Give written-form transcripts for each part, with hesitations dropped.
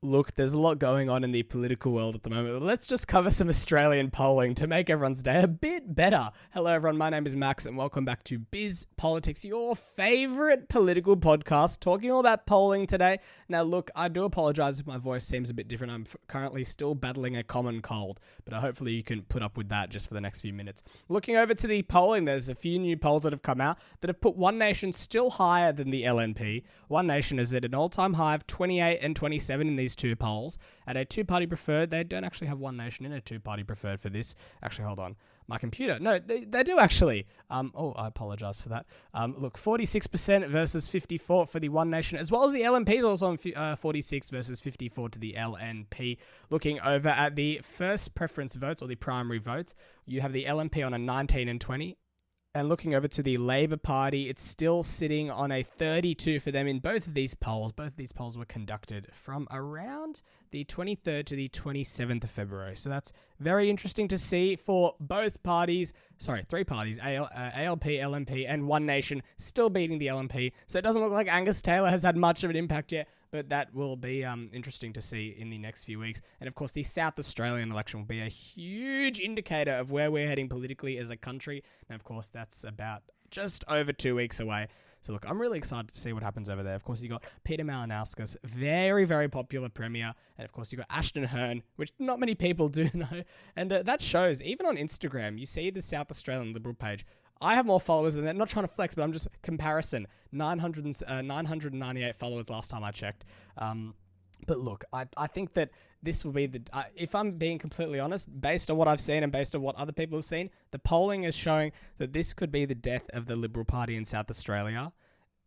Look, there's a lot going on in the political world at the moment. Let's just cover some Australian polling to make everyone's day a bit better. Hello, everyone. My name is Max, and welcome back to Biz Politics, your favorite political podcast, talking all about polling today. Now, look, I do apologize if my voice seems a bit different. I'm currently still battling a common cold, but hopefully you can put up with that just for the next few minutes. Looking over to the polling, there's a few new polls that have come out that have put One Nation still higher than the LNP. One Nation is at an all-time high of 28 and 27 in these two polls. At a two-party preferred, they don't actually have One Nation in a two-party preferred for this. Actually, hold on. My computer. No, they do actually. I apologize for that. Look, 46% versus 54 for the One Nation, as well as the LNP is also on 46 versus 54 to the LNP. Looking over at the first preference votes, or the primary votes, you have the LNP on a 19 and 20. And looking over to the Labor Party, it's still sitting on a 32 for them in both of these polls. Both of these polls were conducted from around the 23rd to the 27th of February. So that's very interesting to see for both parties. Sorry, three parties, ALP, LNP, and One Nation still beating the LNP. So it doesn't look like Angus Taylor has had much of an impact yet, but that will be interesting to see in the next few weeks. And of course, the South Australian election will be a huge indicator of where we're heading politically as a country. And of course, that's about just over 2 weeks away. So look, I'm really excited to see what happens over there. Of course, you got Peter Malinauskas, very, very popular premier. And of course, you got Ashton Hearn, which not many people do know. And that shows, even on Instagram, you see the South Australian Liberal page. I have more followers than that. Not trying to flex, but I'm just comparison. 998 followers last time I checked. But look, I think that this will be if I'm being completely honest, based on what I've seen and based on what other people have seen, the polling is showing that this could be the death of the Liberal Party in South Australia.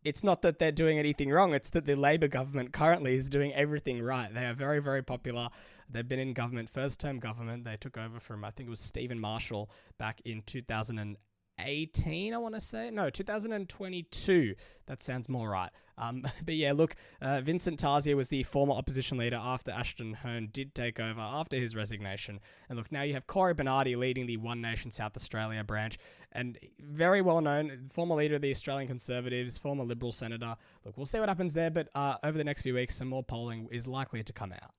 It's not that they're doing anything wrong. It's that the Labor government currently is doing everything right. They are very, very popular. They've been in government, first-term government. They took over from, I think it was Stephen Marshall back in 2018, I want to say. No, 2022. That sounds more right. But yeah, look, Vincent Tarzia was the former opposition leader after Ashton Hearn did take over after his resignation. And look, now you have Cory Bernardi leading the One Nation South Australia branch, and very well known, former leader of the Australian Conservatives, former Liberal senator. Look, we'll see what happens there, but over the next few weeks, some more polling is likely to come out.